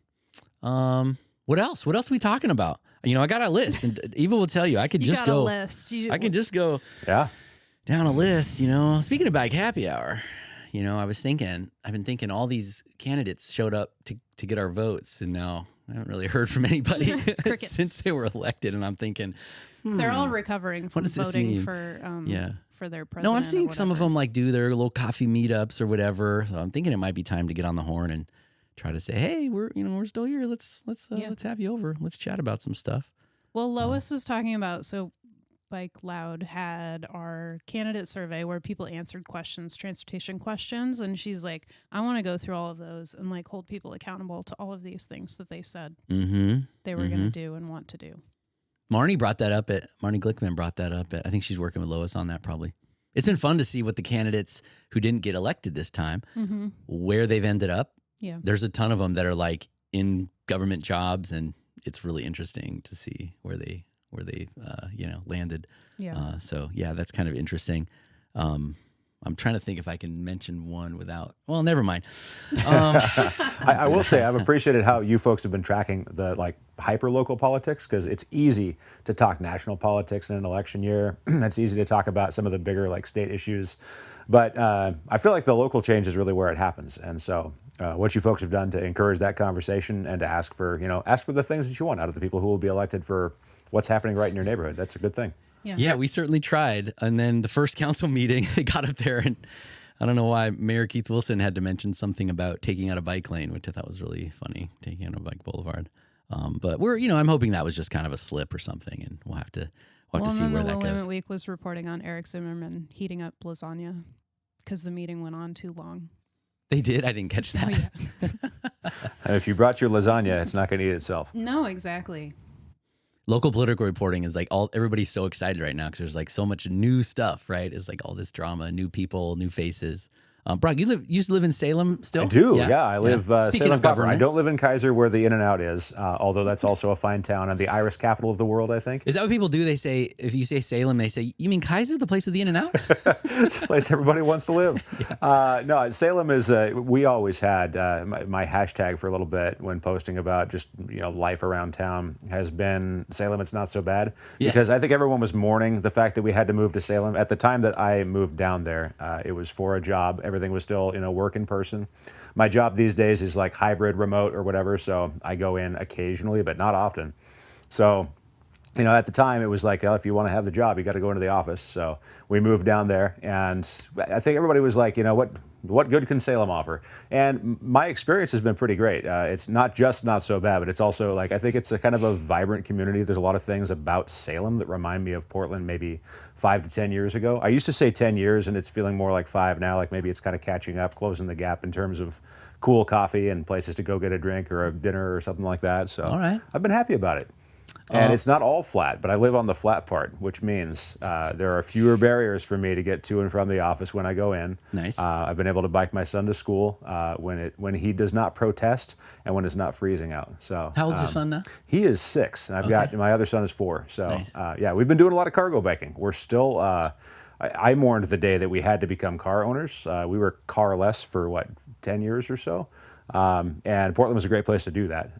What else? What else are we talking about? I got a list, and Eva will tell you. I could You just got go. a list. I can just go Yeah. down a list. Speaking of bike happy hour, I've been thinking all these candidates showed up to get our votes, and now I haven't really heard from anybody Crickets. since they were elected. And I'm thinking, They're all recovering from does this voting mean? for for their president. no, I'm or seeing some of whatever. them like do their little coffee meetups or whatever. So I'm thinking it might be time to get on the horn and try to say, hey, we're still here. Let's have you over. Let's chat about some stuff. Well, Lois was talking about, so Bike Loud had our candidate survey where people answered questions, transportation questions, and she's like, I want to go through all of those and like hold people accountable to all of these things that they said they were going to do and want to do. Marnie Glickman brought that up at, I think she's working with Lois on that probably. It's been fun to see what the candidates who didn't get elected this time, where they've ended up. Yeah. There's a ton of them that are like in government jobs, and it's really interesting to see where they landed. Yeah. So yeah, that's kind of interesting. I'm trying to think if I can mention one without. Well, never mind. I will say I've appreciated how you folks have been tracking the hyper local politics, because it's easy to talk national politics in an election year. It's easy to talk about some of the bigger state issues, but I feel like the local change is really where it happens. And so what you folks have done to encourage that conversation and to ask for the things that you want out of the people who will be elected for what's happening right in your neighborhood, that's a good thing. Yeah, we certainly tried. And then the first council meeting, they got up there, and I don't know why Mayor Keith Wilson had to mention something about taking out a bike lane, which I thought was really funny, taking out a bike boulevard. But I'm hoping that was just kind of a slip or something, and we'll have to see where that The goes. Limit Week was reporting on Eric Zimmerman heating up lasagna because the meeting went on too long. They did? I didn't catch that. Oh, yeah. And if you brought your lasagna, it's not going to eat itself. No, exactly. Local political reporting is everybody's so excited right now because there's so much new stuff, right? It's all this drama, new people, new faces. Brock, you used to live in Salem still? I do, yeah. I live Speaking Salem of proper. government, I don't live in Kaiser where the In-N-Out is, although that's also a fine town and the Irish capital of the world, I think. is that what people do? They say, if you say Salem, they say, you mean Kaiser, the place of the In-N-Out? It's a place everybody wants to live. No, Salem is, we always had, my hashtag for a little bit when posting about just, life around town has been Salem, it's not so bad. Yes. Because I think everyone was mourning the fact that we had to move to Salem. At the time that I moved down there, it was for a job. Everything was still, work in person. My job these days is hybrid remote or whatever, so I go in occasionally, but not often. So, at the time it was if you want to have the job, you got to go into the office. So we moved down there, and I think everybody was what good can Salem offer? And my experience has been pretty great. It's not just not so bad, but it's also I think it's a kind of a vibrant community. There's a lot of things about Salem that remind me of Portland maybe 5 to 10 years ago. I used to say 10 years, and it's feeling more like 5 now. Maybe it's kind of catching up, closing the gap in terms of cool coffee and places to go get a drink or a dinner or something like that. So All right. I've been happy about it. And it's not all flat, but I live on the flat part, which means there are fewer barriers for me to get to and from the office when I go in. Nice. I've been able to bike my son to school when he does not protest and when it's not freezing out. So How old's your son now? He is 6, and I've got my other son is 4. So Nice. we've been doing a lot of cargo biking. We're still. I mourned the day that we had to become car owners. We were carless for 10 years or so. And Portland was a great place to do that.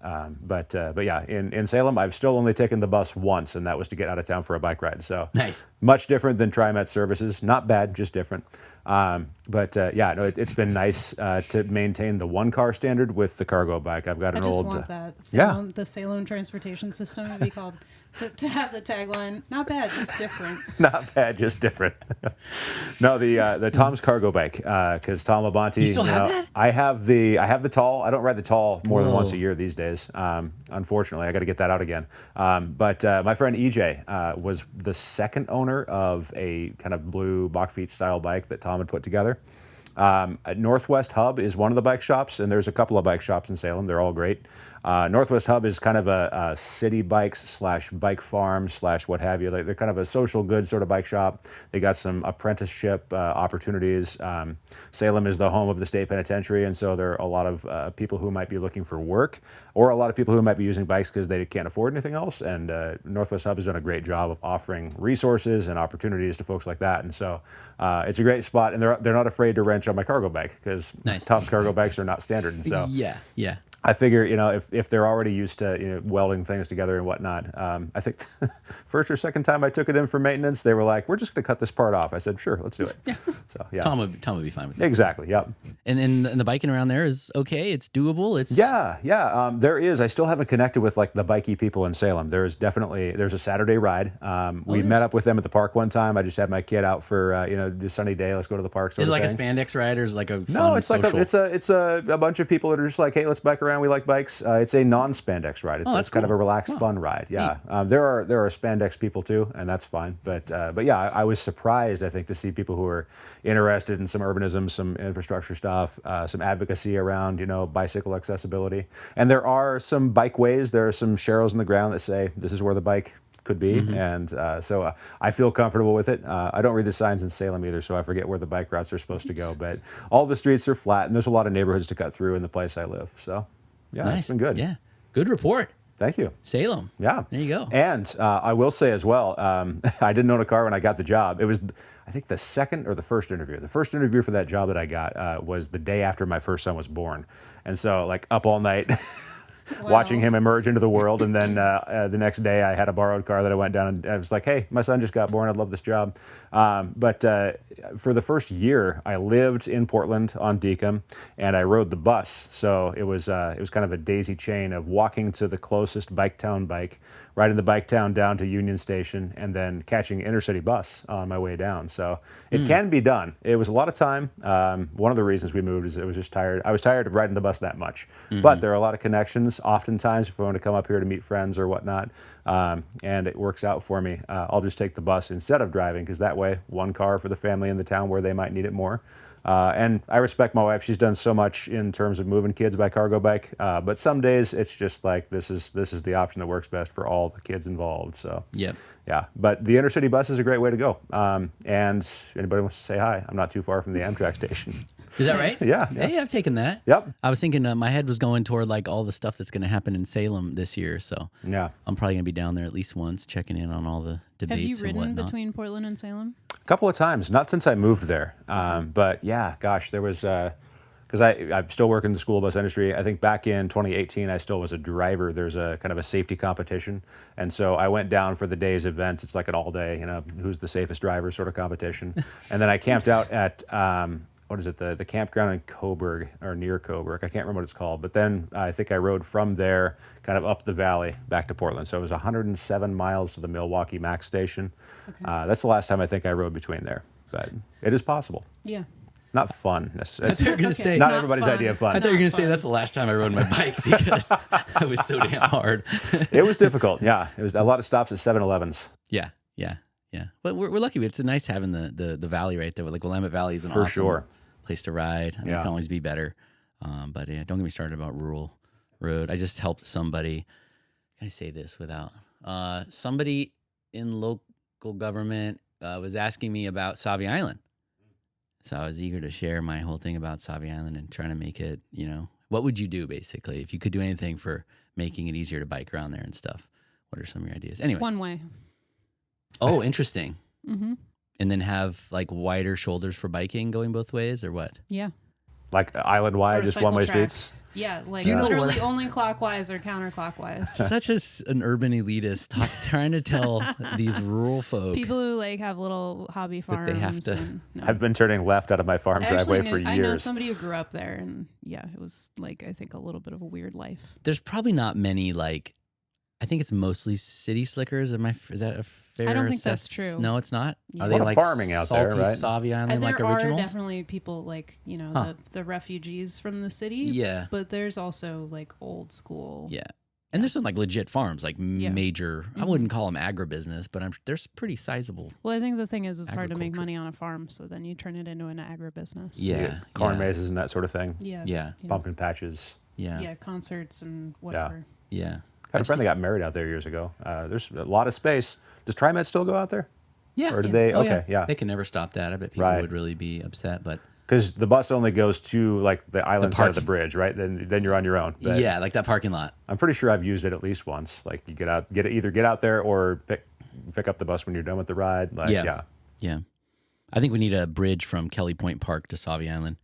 But yeah, in Salem, I've still only taken the bus once, and that was to get out of town for a bike ride. So Nice. much different than TriMet services. Not bad, just different. It's been nice to maintain the 1-car standard with the cargo bike. I've got I an just old. want that. Yeah. The Salem transportation system would be called to have the tagline. Not bad, just different. Not bad, just different. No, the Tom's cargo bike, because Tom Labonte. You still have that? I have the tall. I don't ride the tall more than once Whoa. a year these days. Unfortunately, I got to get that out again. But my friend EJ was the second owner of a kind of blue Bachfeet style bike that Tom had put together. Northwest Hub is one of the bike shops, and there's a couple of bike shops in Salem. They're all great. Northwest Hub is kind of a city bikes / bike farm / what have you. They're kind of a social goods sort of bike shop. They got some apprenticeship opportunities. Salem is the home of the state penitentiary, and so there are a lot of people who might be looking for work, or a lot of people who might be using bikes because they can't afford anything else. And Northwest Hub has done a great job of offering resources and opportunities to folks like that. And so it's a great spot, and they're not afraid to wrench on my cargo bike because Nice. Tom's cargo bikes are not standard. And so Yeah. I figure, if they're already used to, welding things together and whatnot, I think first or second time I took it in for maintenance, they were like, "We're just going to cut this part off." I said, "Sure, let's do it." So yeah, Tom would be fine with it. exactly. Yep. And the biking around there is okay. It's doable. It's Yeah. There is. I still haven't connected with like the bikey people in Salem. There's a Saturday ride. We met up with them at the park one time. I just had my kid out for just sunny day. Let's go to the park. Is it like a thing. spandex ride or is it like a fun No, it's social? like it's a bunch of people that are just like, "Hey, let's bike around. We like bikes." It's a non-spandex ride. that's It's kind of a cool. relaxed, fun ride. Yeah, there are spandex people too, and that's fine. But yeah, I was surprised, I think, to see people who are interested in some urbanism, some infrastructure stuff, some advocacy around bicycle accessibility. And there are some bike ways. There are some sharrows in the ground that say this is where the bike could be, and so I feel comfortable with it. I don't read the signs in Salem either, so I forget where the bike routes are supposed to go. But all the streets are flat, and there's a lot of neighborhoods to cut through in the place I live. So yeah, Nice. it's been good. Yeah. Good report. Thank you. Salem. Yeah. There you go. And I will say as well, I didn't own a car when I got the job. It was, I think, the second or the first interview. The first interview for that job that I got was the day after my first son was born. And so, like, up all night watching him emerge into the world. And then the next day I had a borrowed car that I went down and I was like, "Hey, my son just got born. I'd love this job." But for the first year, I lived in Portland on Deacon, and I rode the bus. So it was kind of a daisy chain of walking to the closest Bike Town bike, riding the Bike Town down to Union Station, and then catching an intercity bus on my way down. So it can be done. It was a lot of time. One of the reasons we moved is I was just tired. I was tired of riding the bus that much. But there are a lot of connections. Oftentimes, if I want to come up here to meet friends or whatnot, and it works out for me, I'll just take the bus instead of driving, because that way, one car for the family in the town where they might need it more. And I respect my wife. She's done so much in terms of moving kids by cargo bike. But some days it's just like, this is the option that works best for all the kids involved. So Yep. yeah, but the intercity bus is a great way to go. And anybody wants to say hi, I'm not too far from the Amtrak station. Is that right? Yeah. Hey, I've taken that. Yep. I was thinking my head was going toward like all the stuff that's going to happen in Salem this year. So Yeah. I'm probably going to be down there at least once, checking in on all the debates Have you and ridden whatnot. between Portland and Salem? A couple of times, not since I moved there. But yeah, gosh, there was, because I'm still working in the school bus industry. I think back in 2018, I still was a driver. There's a kind of a safety competition. And so I went down for the day's events. It's like an all day, who's the safest driver sort of competition. And then I camped out at, what is it, the campground in Coburg, or near Coburg. I can't remember what it's called. But then I think I rode from there kind of up the valley back to Portland. So it was 107 miles to the Milwaukee Max station. Okay. That's the last time I think I rode between there. But it is possible. Yeah. Not fun necessarily. I thought you were going to say, Not everybody's idea of fun. I thought you were going to say fun. that's the last time I rode my bike because it was so damn hard. It was difficult. Yeah, it was a lot of stops at 7-Elevens. Yeah. But we're lucky. It's nice having the valley right there. Like Willamette Valley is an For awesome sure. place to ride. I mean, Yeah. it can always be better. But yeah, don't get me started about rural road. I just helped somebody. Can I say this without somebody in local government was asking me about Sauvie Island. So I was eager to share my whole thing about Sauvie Island and trying to make it, what would you do basically if you could do anything for making it easier to bike around there and stuff? What are some of your ideas? Anyway. One way. Oh, interesting. Mm-hmm. And then have like wider shoulders for biking going both ways or what? Yeah. Like island-wide, Or a just cycle one-way track. streets. Yeah, like Do you know literally what- only clockwise or counterclockwise. Such an urban elitist trying to tell these rural folk. People who like have little hobby That farms. they have to- and, no. I've been turning left out of my farm I driveway actually for I know years. somebody who grew up there, and yeah, it was like I think a little bit of a weird life. There's probably not many like I think it's mostly city slickers. Is that a fair I don't think that's true. No, it's not. Yeah. Are A they lot of like farming out there, salty right? Sauvie Island like there originals? are definitely people like, the refugees from the city. Yeah. But there's also like old school. Yeah. And there's some like legit farms, like major, I wouldn't call them agribusiness, but they're pretty sizable. Well, I think the thing is it's hard to make Agriculture. money on a farm, so then you turn it into an agribusiness. Yeah. Corn mazes and that sort of thing. Yeah. Yeah. Pumpkin patches. Yeah. Yeah, concerts and whatever. Yeah. Had a friend that got married out there years ago. There's a lot of space. Does TriMet still go out there? Yeah. Or do they? Oh, Okay, yeah. They can never stop that. I bet people Right. would really be upset, but Because the bus only goes to like the island side of the parking. bridge, right? Then you're on your own. But yeah, like that parking lot. I'm pretty sure I've used it at least once. Like you either get out there or pick up the bus when you're done with the ride. Like, Yeah. I think we need a bridge from Kelly Point Park to Sauvie Island.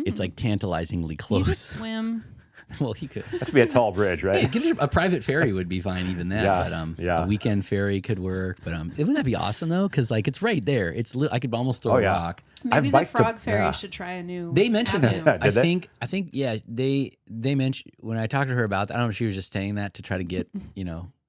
It's like tantalizingly You could close. swim. Well, he could. That should be a tall bridge, right? Hey, get a private ferry would be fine, even that. Yeah, But yeah. a weekend ferry could work. But wouldn't that be awesome though? Because like it's right there. I could almost throw Oh, a yeah. rock. Maybe I've the biked to- frog ferry yeah. should try a new. They mentioned avenue. that. Did they? I think yeah. They mentioned when I talked to her about that. I don't know if she was just saying that to try to get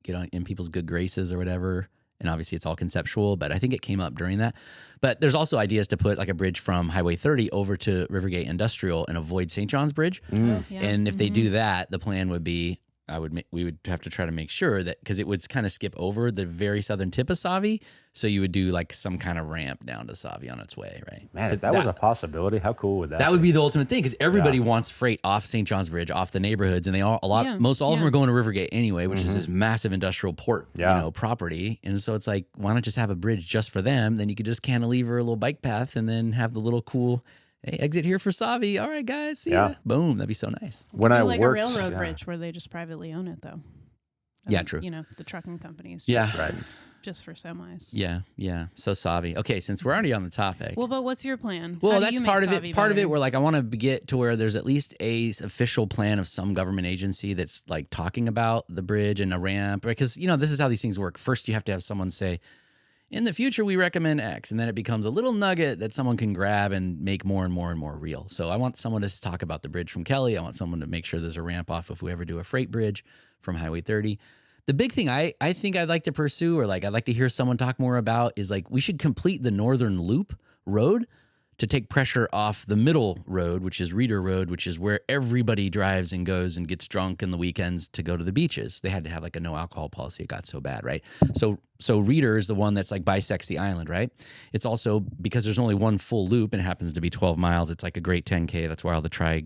get on in people's good graces or whatever. And obviously it's all conceptual, but I think it came up during that. But there's also ideas to put like a bridge from Highway 30 over to Rivergate Industrial and avoid St. John's Bridge. Yeah. And if they do that, the plan would be we would have to try to make sure that because it would kind of skip over the very southern tip of Sauvie, so you would do like some kind of ramp down to Sauvie on its way, right? Man, if that was a possibility, how cool would that? That be? would be the ultimate thing because everybody wants freight off St. John's Bridge, off the neighborhoods, and most all of them are going to Rivergate anyway, which is this massive industrial port, property. And so it's like, why not just have a bridge just for them? Then you could just cantilever a little bike path and then have the little cool. Hey, exit here for Sauvie. All right, guys, see ya. Boom, that'd be so nice. When I like worked, a railroad bridge where they just privately own it, though. Yeah, true. The trucking companies. Yeah. Right. Just for semis. Yeah. So Sauvie. Okay, since we're already on the topic. Well, but what's your plan? Well, How do that's you part make of it. Sauvie Part of better? it, where like I want to get to where there's at least a official plan of some government agency that's like talking about the bridge and a ramp, because this is how these things work. First, you have to have someone say, in the future, we recommend X, and then it becomes a little nugget that someone can grab and make more and more and more real. So I want someone to talk about the bridge from Kelly. I want someone to make sure there's a ramp off if we ever do a freight bridge from Highway 30. The big thing I think I'd like to pursue, or like I'd like to hear someone talk more about, is like we should complete the Northern Loop Road to take pressure off the middle road, which is Reeder Road, which is where everybody drives and goes and gets drunk in the weekends to go to the beaches. They had to have like a no alcohol policy. It got so bad, right? So Reeder is the one that's like bisects the island, right? It's also because there's only one full loop and it happens to be 12 miles. It's like a great 10K. That's why all the tri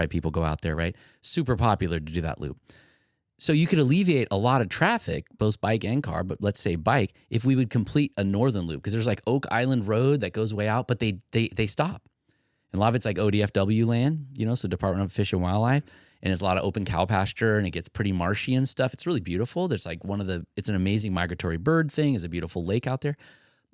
people go out there, right? Super popular to do that loop. So you could alleviate a lot of traffic, both bike and car, but let's say bike, if we would complete a northern loop, because there's like Oak Island Road that goes way out, but they stop. And a lot of it's like ODFW land, so Department of Fish and Wildlife, and it's a lot of open cow pasture, and it gets pretty marshy and stuff. It's really beautiful. There's like it's an amazing migratory bird thing. It's a beautiful lake out there.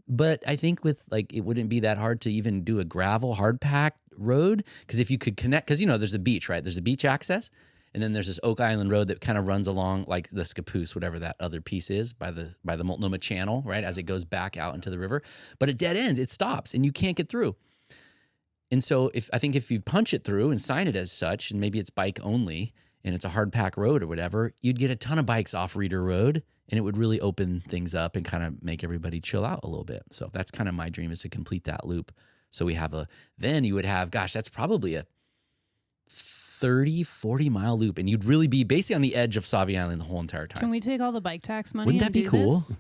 But I think with like, it wouldn't be that hard to even do a gravel hard packed road, because if you could connect, because there's a beach, right? There's a beach access. And then there's this Oak Island Road that kind of runs along like the Scappoose, whatever that other piece is, by the Multnomah Channel, right, as it goes back out into the river. But at dead ends, it stops and you can't get through. And so I think if you punch it through and sign it as such, and maybe it's bike only and it's a hard pack road or whatever, you'd get a ton of bikes off Reeder Road, and it would really open things up and kind of make everybody chill out a little bit. So that's kind of my dream, is to complete that loop. So we have then you would have, that's probably a 30-40 mile loop, and you'd really be basically on the edge of Sauvie Island the whole entire time. Can we take all the bike tax money? Wouldn't that and be do cool? this?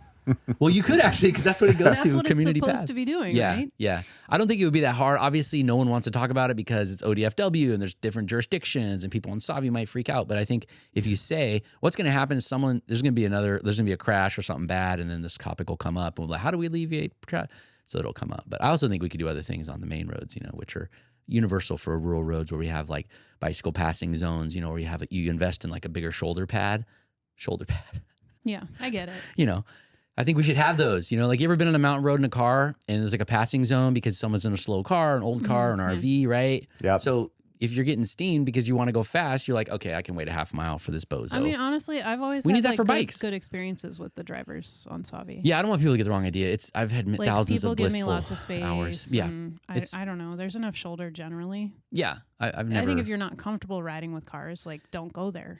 Well, you could actually, because that's what it goes That's to. what Community it's supposed pass. to be doing, Yeah, right? yeah. I don't think it would be that hard. Obviously, no one wants to talk about it because it's ODFW and there's different jurisdictions, and people in Sauvie might freak out. But I think if you say what's going to happen is there's going to be a crash or something bad, and then this topic will come up, and we'll be like, how do we alleviate? So it'll come up. But I also think we could do other things on the main roads, which are universal for rural roads, where we have like bicycle passing zones, where you invest in like a bigger shoulder pad. Yeah, I get it. I think we should have those, like you ever been on a mountain road in a car and there's like a passing zone because someone's in a slow car, an old car, an RV, right? Yeah. So if you're getting steamed because you want to go fast, you're like, okay, I can wait a half mile for this bozo. I mean, honestly, I've always We had need that like for good, bikes. good experiences with the drivers on Sauvie. Yeah, I don't want people to get the wrong idea. I've had Like, thousands people of give blissful me lots of space. hours. Yeah, and I don't know. There's enough shoulder generally. yeah. I've And never. I think if you're not comfortable riding with cars, like, don't go there.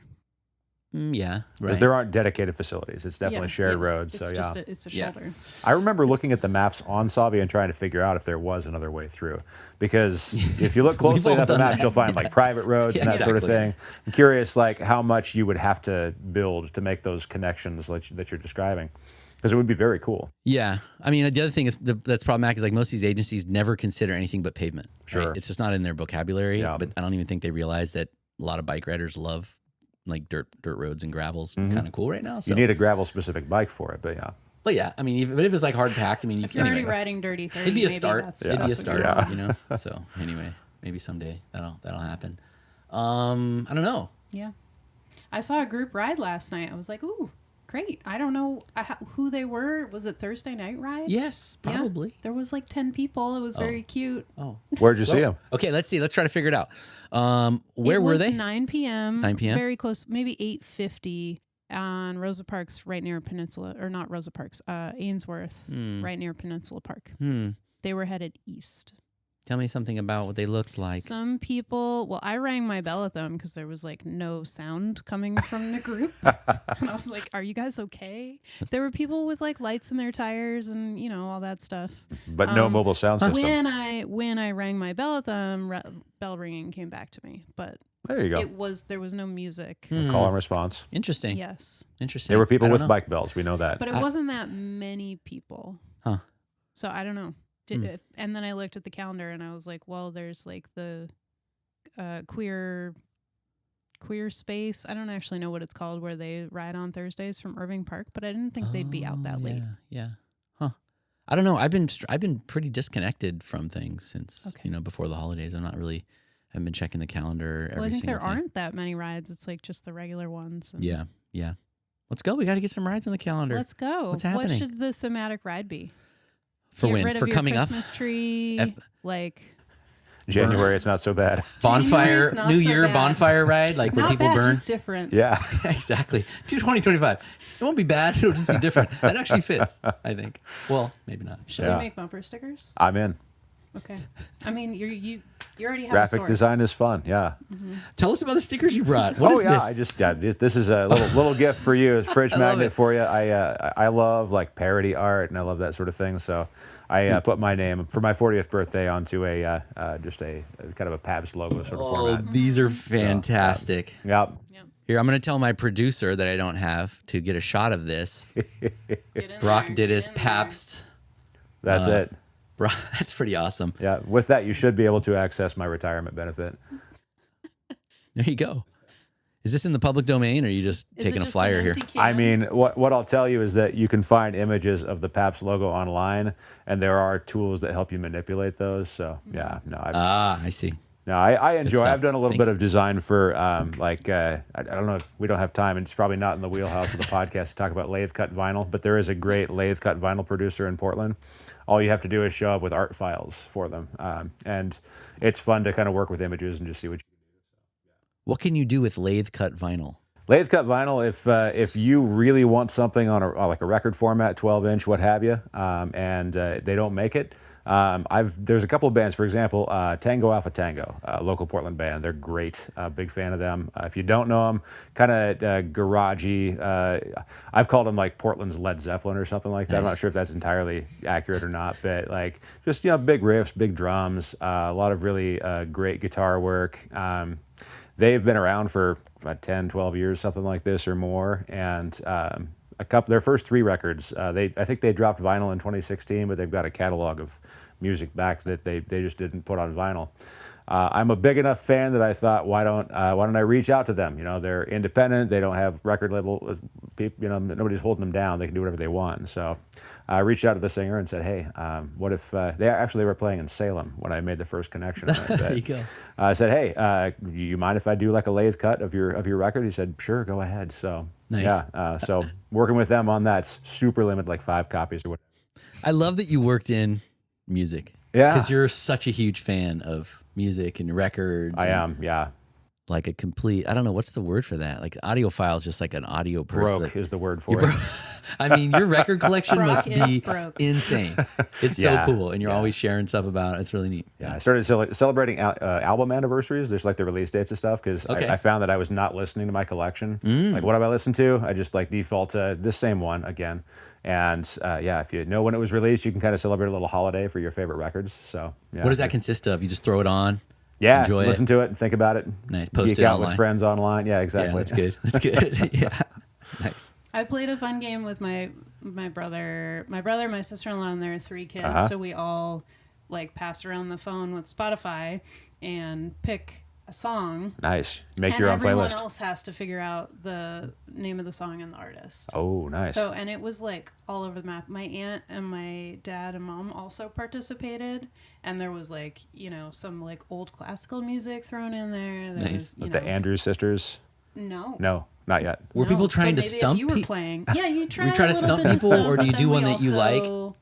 Yeah, Because right. there aren't dedicated facilities. It's definitely shared yeah. roads. It's So just yeah. it's a Yeah. shoulder. I remember looking at the maps on Sauvie and trying to figure out if there was another way through. Because if you look We've closely all enough at the done maps, that. you'll find like private roads Yeah, and that sort of exactly. thing. I'm curious, like how much you would have to build to make those connections that you're describing, because it would be very cool. Yeah. I mean, the other thing is that's problematic is like most of these agencies never consider anything but pavement. Sure. Right? It's just not in their vocabulary. Yeah. But I don't even think they realize that a lot of bike riders love like dirt roads and gravel's kind of cool right now. So, You need a gravel specific bike for it, but yeah. but yeah, I mean, but if it's like hard packed, I mean, If you're anyway, already riding dirty 30, it'd be a maybe start. That's, It'd be a that's what start, you Yeah. want. you know. So anyway, maybe someday that'll happen. I don't know. Yeah. I saw a group ride last night. I was like, ooh, great. I don't know who they were. Was it Thursday night ride? Yes, Yeah. probably. There was like 10 people. It was very cute. Oh, Where'd you see them? okay. Let's see. Let's try to figure it out. Where It were was they? 9 p.m. 9 p.m.? Very close, maybe 8:50 on Rosa Parks, right near Peninsula, or not Rosa Parks, Ainsworth, right near Peninsula Park. They were headed east. Tell me something about what they looked like. Some people, well, I rang my bell at them because there was like no sound coming from the group. And I was like, are you guys okay? There were people with like lights in their tires and, you know, all that stuff. But no mobile sound system. When I rang my bell at them, bell ringing came back to me. But There you go. there was no music. Call and response. Interesting. Yes. Interesting. There were people I don't with know. bike bells. We know that. But it wasn't that many people. Huh. So I don't know. And then I looked at the calendar and I was like, well, there's like the queer space. I don't actually know what it's called, where they ride on Thursdays from Irving Park, but I didn't think they'd be out that late. Yeah. Huh. I don't know. I've been pretty disconnected from things since before the holidays. Haven't been checking the calendar. Well, I think there thing. aren't that many rides. It's like just the regular ones. And Yeah. Let's go. We got to get some rides on the calendar. Let's go. What's happening? What should the thematic ride be? For Get when? rid For of your coming up? Christmas tree, like January, it's not so bad. Bonfire, January's not New so Year bad. bonfire ride, like where not people bad, burn. just different. Yeah. Exactly. 2025. It won't be bad. It'll just be different. That actually fits, I think. Well, maybe not. Should Yeah. we make bumper stickers? I'm in. Okay. I mean, you already have a Graphic source. design is fun. Yeah. Tell us about the stickers you brought. What is yeah. this? I just this is a little gift for you. It's a fridge love magnet it. for you. I love like parody art and I love that sort of thing. So I put my name for my 40th birthday onto a just a kind of a Pabst logo sort of Oh, format. these are fantastic. Yep. Here, I'm going to tell my producer that I don't have to get a shot of this. Get in Brock there, Dittus, get in there. Pabst. That's it. Bro, that's pretty awesome. Yeah. With that, you should be able to access my retirement benefit. There you go. Is this in the public domain or are you just Is taking it a just flyer an here? empty I can? mean, what I'll tell you is that you can find images of the Pabst logo online, and there are tools that help you manipulate those. So yeah, no, I see. I enjoy. stuff. I've done a little Thank bit of design for I don't know if we don't have time, and it's probably not in the wheelhouse of the podcast to talk about lathe cut vinyl, but there is a great lathe cut vinyl producer in Portland. All you have to do is show up with art files for them, and it's fun to kind of work with images and just see what you. What can you do with lathe cut vinyl? Lathe cut vinyl, if you really want something on like a record format, 12-inch, what have you, and they don't make it. There's a couple of bands, for example, Tango Alpha Tango, local Portland band. They're great. Big fan of them. If you don't know them, kind of garagey. I've called them like Portland's Led Zeppelin or something like that. I'm Nice. not sure if that's entirely accurate or not, but like just big riffs, big drums, a lot of really great guitar work. They've been around for 10, 12 years, something like this or more, and their first 3 records, I think they dropped vinyl in 2016, but they've got a catalog of music back that they just didn't put on vinyl. I'm a big enough fan that I thought, why don't I reach out to them? They're independent. They don't have record label people. Nobody's holding them down. They can do whatever they want. So I reached out to the singer and said, hey, what if they were playing in Salem when I made the first connection. There you go. I said, hey, you mind if I do like a lathe cut of your record? He said, sure, go ahead. So Nice. yeah, so working with them on that's super limited, like 5 copies or whatever. I love that you worked in music. Yeah. Because you're such a huge fan of music and records. I and am, yeah. like a complete, I don't know, what's the word for that? Like audiophile is just like an audio person. Broke is the word for it. I mean, your record collection must Brock is be broke. insane. It's Yeah, so cool. And you're yeah. always sharing stuff about it. It's really neat. Yeah, I started celebrating album anniversaries. There's like the release dates and stuff because Okay. I found that I was not listening to my collection. Like, what have I listened to? I just like default to this same one again. And yeah, if you know when it was released, you can kind of celebrate a little holiday for your favorite records. So yeah. What does that consist of? You just throw it on? Yeah, enjoy it? listen to it and think about it. Nice. Post Geek it out online. with friends online. Yeah, exactly. Yeah, that's good. That's good. Yeah. Nice. I played a fun game with my brother, my sister-in-law, and their 3 kids. Uh-huh. So we all like passed around the phone with Spotify and pick a song. Nice. Make And your own everyone playlist. else has to figure out the name of the song and the artist. Oh, nice. So, and it was like all over the map. My aunt and my dad and mom also participated. And there was like, some like old classical music thrown in there. There Nice. was, With the Andrews sisters? No. No, not yet. Were people trying but to maybe stump if you were people? playing. Yeah, you try We try a to little stump bit of people, stuff, or do you but do then one we that you like? also-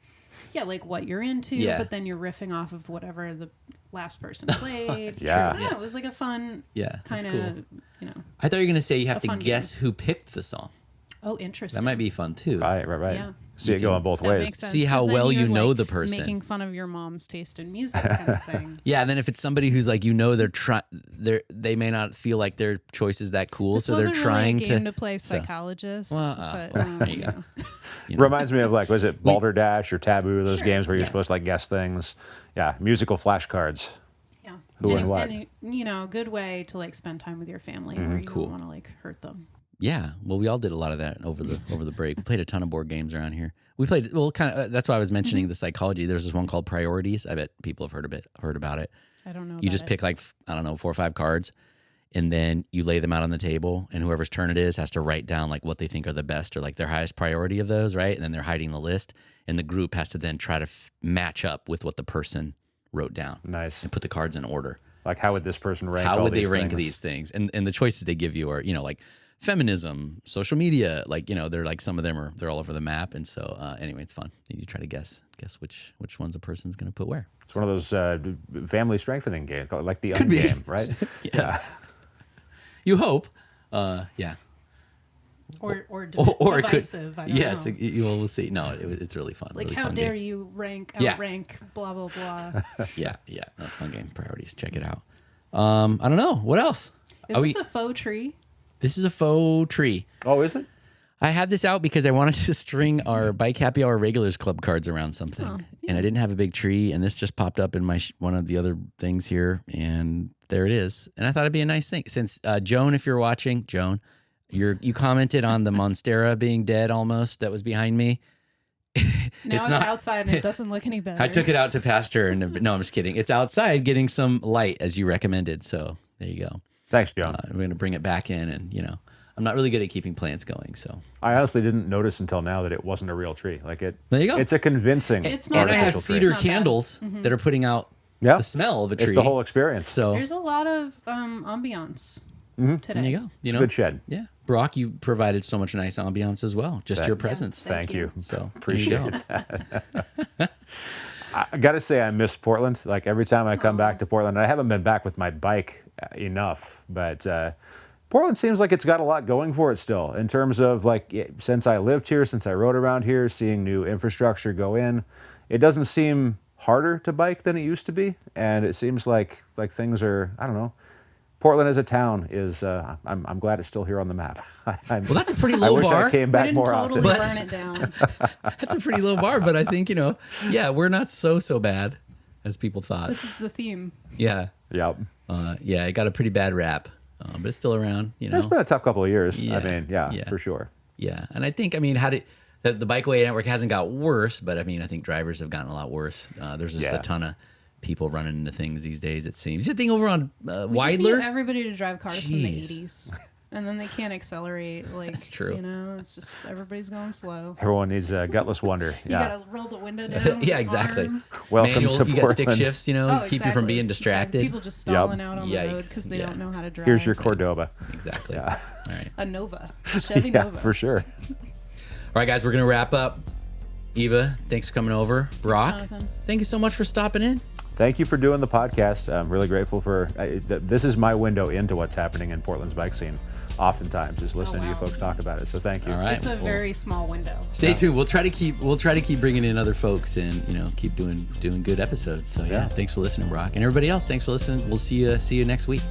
Yeah, like what you're into, Yeah. but then you're riffing off of whatever the last person played. Yeah. Yeah, it was like a fun Yeah, that's kind cool. of, I thought you were going to say you have A to fun guess who picked the song. oh, interesting. That might be fun too. Right. Yeah. See You it going can- both That ways. makes sense, See how 'cause then well you you're, know like, the person. making fun of your mom's taste in music kind of thing. Yeah, and then if it's somebody who's like, they may not feel like their choice is that cool, This so they're wasn't trying really a game to. to play psychologist, Well, but there you go. Reminds me of like, was it Balderdash or Taboo? Those Sure. games where you're Yeah. supposed to like guess things. Yeah, musical flashcards. yeah. Who and what. And, a good way to like spend time with your family Mm-hmm. where you Cool. don't want to like hurt them. Yeah, well, we all did a lot of that over the break. We played a ton of board games around here. We played kind of. That's why I was mentioning the psychology. There's this one called Priorities. I bet people have heard about it. I don't know. You just pick like I don't know 4 or 5 cards, and then you lay them out on the table, and whoever's turn it is has to write down like what they think are the best or like their highest priority of those, right? And then they're hiding the list, and the group has to then try to match up with what the person wrote down Nice. and put the cards in order. Like, how would this person rank? How all would they these rank things? these things? And the choices they give you are like feminism, social media, like they're like some of them they're all over the map. And so anyway, it's fun. You try to guess which ones a person's going to put where. It's one of those family strengthening games, like the Could be. game, right? Yes. You hope. Yeah. or Or it could. divisive. I don't Yes, know. we'll see. No, it's really fun. Like, really how fun dare game. you Yeah. outrank, blah, blah, blah. Yeah. That's a fun game. Priorities. Check it out. I don't know. What else? Is this a faux tree? This is a faux tree. Oh, is it? I had this out because I wanted to string our Bike Happy Hour Regulars Club cards around something. And I didn't have a big tree, and this just popped up in my one of the other things here, and there it is. And I thought it'd be a nice thing. Since Joan, if you're watching, Joan, you commented on the Monstera being dead almost that was behind me. Now it's outside and it doesn't look any better. I took it out to pasture, and no, I'm just kidding. It's outside getting some light as you recommended. So there you go. Thanks, John. I'm going to bring it back in, and I'm not really good at keeping plants going. So I honestly didn't notice until now that it wasn't a real tree. Like it. There you go. It's a convincing. It's not and I have bad. artificial cedar tree. It's not bad. candles that are putting out Yeah. the smell of a tree. It's the whole experience. So There's a lot of ambiance there today. you go. It's a good shed. Yeah, Brock, you provided so much nice ambiance as well. Just your presence. Thank Thank you. So Appreciate there you go. it. I got to say, I miss Portland. Like every time I come back to Portland, I haven't been back with my bike enough, but Portland seems like it's got a lot going for it still in terms of since I lived here, since I rode around here, seeing new infrastructure go in, it doesn't seem harder to bike than it used to be. And it seems like things are, I don't know. Portland as a town is, I'm glad it's still here on the map. Well, that's a pretty I low wish bar. I came We back didn't more totally often. burn it down. That's a pretty low bar, but I think yeah, we're not so bad as people thought. This is the theme. Yeah, Yep. yeah, it got a pretty bad rap, but it's still around. It's been a tough couple of years. Yeah, I mean, yeah, for sure. Yeah, and I think the bikeway network hasn't got worse, but I think drivers have gotten a lot worse. There's just a ton of people running into things these days. It seems. The thing over on We just Weidler. need everybody to drive cars from the Jeez. 80s. And then they can't accelerate. That's true. It's just everybody's going slow. Everyone needs a gutless wonder. You Yeah. gotta roll the window down. with Yeah, the exactly. arm. Welcome Manual, to you got stick Portland. shifts, keep you from exactly. being It's distracted. Like people just stalling out on the road Yikes. because they Yeah. don't know how to drive. Here's your Cordoba. Exactly. Yeah. All right. A Nova. Chevy Yeah, Nova. for sure. All right, guys, we're going to wrap up. Eva, thanks for coming over. Brock, Jonathan. thank you so much for stopping in. thank you for doing the podcast. I'm really grateful for this is my window into what's happening in Portland's bike scene. Oftentimes, just listening to you folks talk about it. So thank you. All right. It's a very small window. Stay tuned. We'll try to keep bringing in other folks and keep doing good episodes. So yeah, thanks for listening, Brock, and everybody else. Thanks for listening. We'll see you next week.